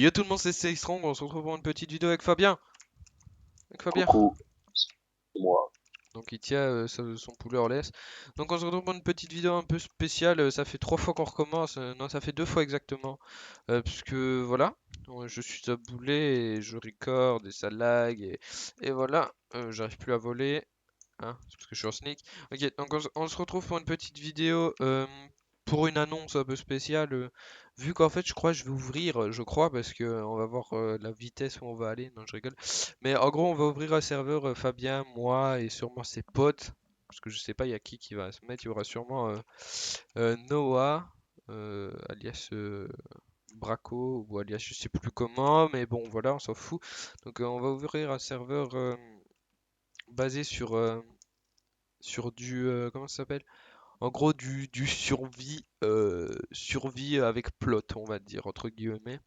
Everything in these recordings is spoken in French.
Yo tout le monde, c'est Strong, on se retrouve pour une petite vidéo avec Fabien. Avec Fabien. Coucou, c'est moi. Donc il tient son poulet en laisse. Donc on se retrouve pour une petite vidéo un peu spéciale. Ça fait 3 fois qu'on recommence. Non, ça fait 2 fois exactement. Puisque voilà, je suis à boulet et je record et ça lag et voilà. J'arrive plus à voler. Hein, c'est parce que je suis en sneak. Ok, donc on se retrouve pour une petite vidéo pour une annonce un peu spéciale. Vu qu'en fait, je crois que je vais ouvrir, je crois, parce que on va voir la vitesse où on va aller. Non, je rigole. Mais en gros, on va ouvrir un serveur, Fabien, moi et sûrement ses potes. Parce que je sais pas, il y a qui va se mettre. Il y aura sûrement Noah, alias Braco, ou alias je sais plus comment. Mais bon, voilà, on s'en fout. Donc on va ouvrir un serveur basé sur du comment ça s'appelle? En gros du survie avec plot, on va dire entre guillemets.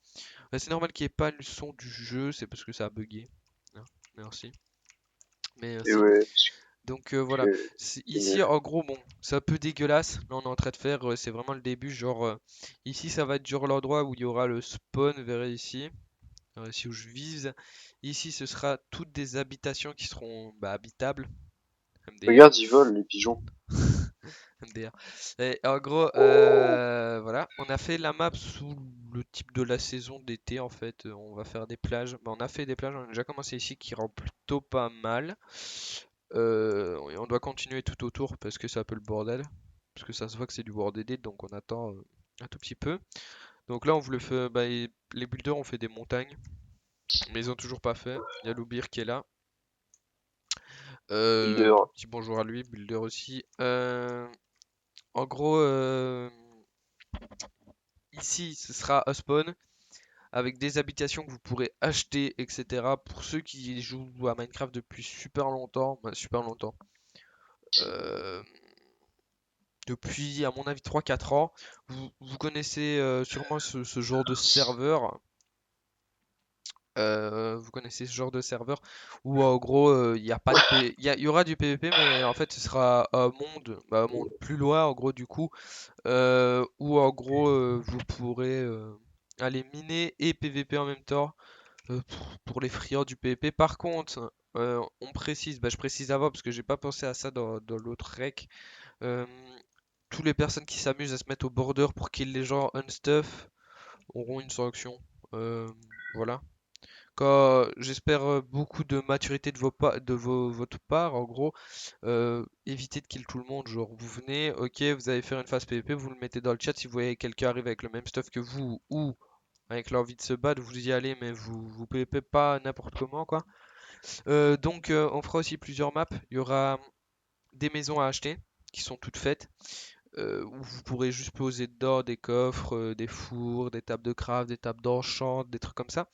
C'est normal qu'il n'y ait pas le son du jeu, c'est parce que ça a bugué. Hein, merci. Et Merci. ouais, Donc parce voilà. que c'est Ici nul. en gros bon, c'est un peu dégueulasse. Là on est en train de faire, c'est vraiment le début. Genre ici ça va être genre l'endroit où il y aura le spawn vers ici. Ici où je vise. Ici ce sera toutes des habitations qui seront habitables. MDR. Regarde, ils volent, les pigeons. MDR. Et en gros, voilà, on a fait la map sous le type de la saison d'été en fait. On va faire des plages. On a fait des plages, on a déjà commencé ici qui rend plutôt pas mal. Et on doit continuer tout autour parce que c'est un peu le bordel. Parce que ça se voit que c'est du World Edit, donc on attend un tout petit peu. Donc là, on voulait faire. Les builders ont fait des montagnes, mais ils ont toujours pas fait. Il y a Loubir qui est là. Builder. Petit bonjour à lui, builder aussi. En gros, ici, ce sera un spawn avec des habitations que vous pourrez acheter, etc. Pour ceux qui jouent à Minecraft depuis super longtemps, super longtemps. Euh, Depuis, à mon avis, 3 4 ans. Vous connaissez sûrement ce genre de serveur. Vous connaissez ce genre de serveur où en gros il y a pas de il y aura du PVP, mais en fait ce sera un monde plus loin en gros du coup, où en gros vous pourrez aller miner et PVP en même temps, pour les friands du PVP. Par contre, on précise, je précise avant parce que j'ai pas pensé à ça dans l'autre rec. Euh, Tous les personnes qui s'amusent à se mettre au border pour kill les gens unstuff auront une sanction. Euh, voilà. Quand j'espère beaucoup de maturité votre part, en gros, évitez de kill tout le monde. Genre, vous venez, ok, vous allez faire une phase PvP, vous le mettez dans le chat si vous voyez quelqu'un arrive avec le même stuff que vous ou avec l'envie de se battre, vous y allez, mais vous PvP pas n'importe comment, quoi. Donc, on fera aussi plusieurs maps. Il y aura des maisons à acheter qui sont toutes faites, où vous pourrez juste poser dedans des coffres, des fours, des tables de craft, des tables d'enchant, des trucs comme ça.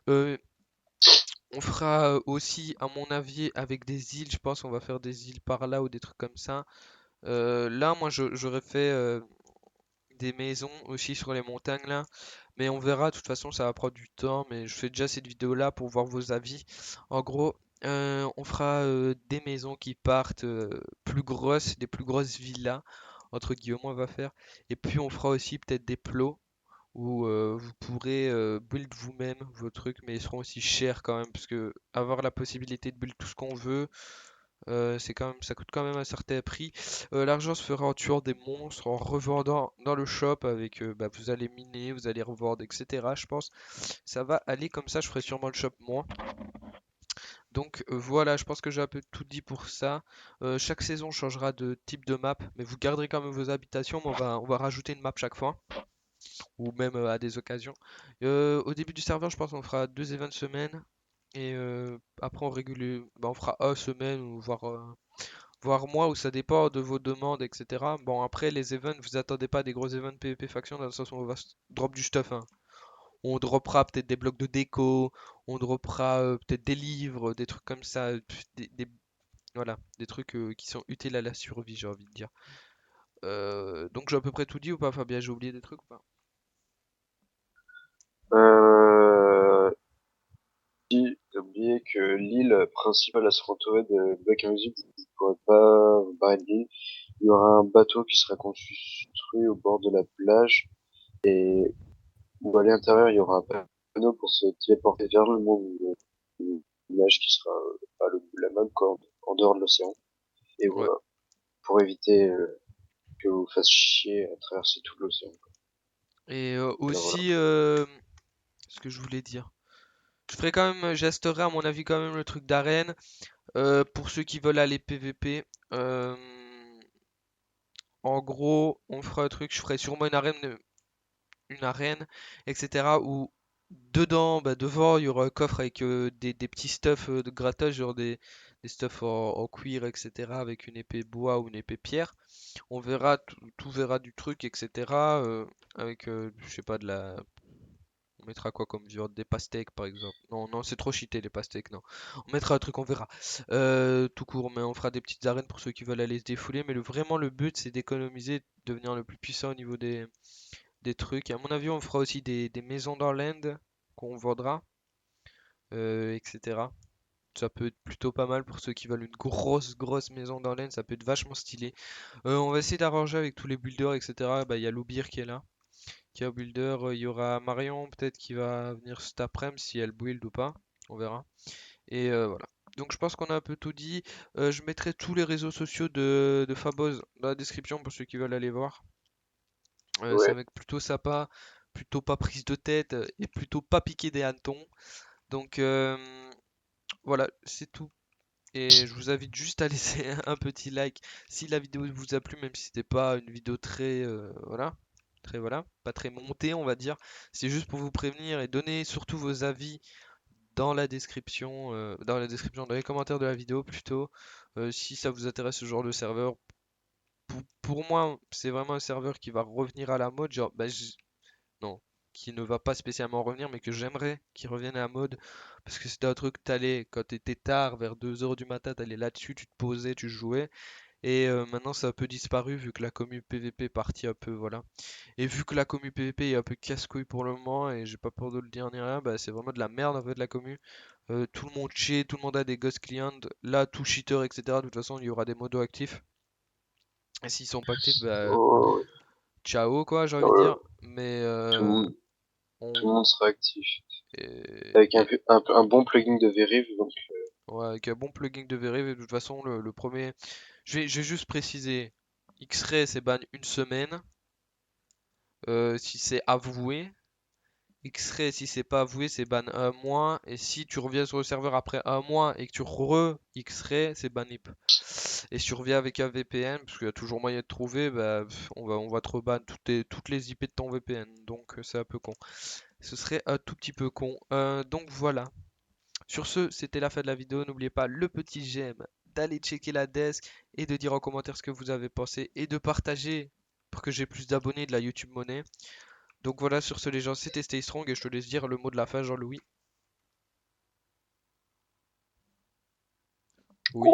Euh, on fera aussi, à mon avis, avec des îles, je pense, on va faire des îles par là ou des trucs comme ça. Là, moi, j'aurais fait des maisons aussi sur les montagnes là, mais on verra. De toute façon, ça va prendre du temps, mais je fais déjà cette vidéo là pour voir vos avis. En gros, on fera des maisons qui partent plus grosses, des plus grosses villas entre guillemets, on va faire. Et puis, on fera aussi peut-être des plots où vous pourrez build vous-même vos trucs, mais ils seront aussi chers quand même, parce que avoir la possibilité de build tout ce qu'on veut, c'est quand même, ça coûte quand même un certain prix. L'argent se fera en tuant des monstres, en revendant dans le shop avec, vous allez miner, vous allez revendre, etc. Je pense, ça va aller comme ça. Je ferai sûrement le shop moi. Donc voilà, je pense que j'ai un peu tout dit pour ça. Chaque saison changera de type de map, mais vous garderez quand même vos habitations, mais on va rajouter une map chaque fois ou même à des occasions. Au début du serveur, je pense qu'on fera 2 events semaine et après on fera un semaine ou voire mois, où ça dépend de vos demandes, etc. Bon, après les events, vous attendez pas des gros events PvP faction dans le sens où on va drop du stuff, hein. On droppera peut-être des blocs de déco, on droppera peut-être des livres, des trucs comme ça, voilà, des trucs qui sont utiles à la survie, j'ai envie de dire. Donc j'ai à peu près tout dit ou pas, Fabien? J'ai oublié des trucs ou pas? Si, t'as oublié que l'île principale à se retrouver de Black Music, vous pourrez pas vous barrer de l'île. Il y aura un bateau qui sera construit au bord de la plage et où à l'intérieur il y aura un panneau pour se téléporter vers le monde, une image qui sera à le bout de la map, quoi, en dehors de l'océan. Et Ouais. voilà, pour éviter que vous fasse chier à traverser tout l'océan. Et Alors voilà. aussi, ce que je voulais dire. Je ferai quand même, j'esterai à mon avis quand même le truc d'arène. Pour ceux qui veulent aller PVP. euh, En gros, on fera un truc, je ferai sûrement une arène, etc. Où dedans, bah, devant, il y aura un coffre avec des petits stuff de grattage, genre des stuff en cuir, etc. Avec une épée bois ou une épée pierre. On verra, tout verra du truc, etc. Avec, je sais pas, on mettra quoi comme viande? Des pastèques par exemple. Non, non, c'est trop cheaté les pastèques, non. On mettra un truc, on verra. Tout court, mais on fera des petites arènes pour ceux qui veulent aller se défouler. Mais vraiment, le but, c'est d'économiser, de devenir le plus puissant au niveau des trucs. Et à mon avis, on fera aussi des maisons dans l'end qu'on vendra, etc. Ça peut être plutôt pas mal pour ceux qui veulent une grosse maison dans l'end. Ça peut être vachement stylé. On va essayer d'arranger avec tous les builders, etc. Bah, il y a Loubir qui est là. Qui est au builder, il y aura Marion peut-être qui va venir cet après-midi si elle build ou pas. On verra. Et voilà. Donc je pense qu'on a un peu tout dit. Je mettrai tous les réseaux sociaux de Faboz dans la description pour ceux qui veulent aller voir. C'est un Ouais. mec plutôt sympa, plutôt pas prise de tête et plutôt pas piqué des hannetons. Donc voilà, c'est tout. Et je vous invite juste à laisser un petit like si la vidéo vous a plu, même si c'était pas une vidéo très voilà, très voilà, pas très montée on va dire. C'est juste pour vous prévenir et donner surtout vos avis dans les commentaires de la vidéo plutôt, si ça vous intéresse ce genre de serveur. Pour moi, c'est vraiment un serveur qui va revenir à la mode, genre bah, non, qui ne va pas spécialement revenir, mais que j'aimerais qu'il revienne à la mode. Parce que c'était un truc, t'allais, quand t'étais tard, vers 2 heures du matin, t'allais là-dessus, tu te posais, tu jouais. Et maintenant, ça a un peu disparu, vu que la commu PVP est partie un peu, voilà. Et vu que la commu PVP est un peu casse-couille pour le moment, et j'ai pas peur de le dire ni rien, bah c'est vraiment de la merde en fait, la commu. Tout le monde cheat, tout le monde a des ghost clients, là, tout cheater, etc. De toute façon, il y aura des modos actifs. Et s'ils sont pas actifs, bah Oh, ciao, quoi, j'ai envie de dire. euh, Mais tout, le monde- tout le on... monde sera actif. Et, Avec un bon plugin de Veriv, donc ouais, avec un bon plugin de Veriv, et de toute façon, le premier. Je vais juste préciser. X-Ray, c'est ban une semaine. Si c'est avoué. X-Ray, si c'est pas avoué, c'est ban un mois. Et si tu reviens sur le serveur après un mois et que tu re-X-Ray, c'est ban IP. Et si tu reviens avec un VPN, parce qu'il y a toujours moyen de trouver, bah, on va te reban toutes les IP de ton VPN. Donc c'est un peu con. Ce serait un tout petit peu con. Donc voilà. Sur ce, c'était la fin de la vidéo. N'oubliez pas le petit j'aime, d'aller checker la desk et de dire en commentaire ce que vous avez pensé et de partager pour que j'ai plus d'abonnés de la YouTube Monnaie. Donc voilà, sur ce les gens, c'était Stay Strong et je te laisse dire le mot de la fin, Jean-Louis. Oui.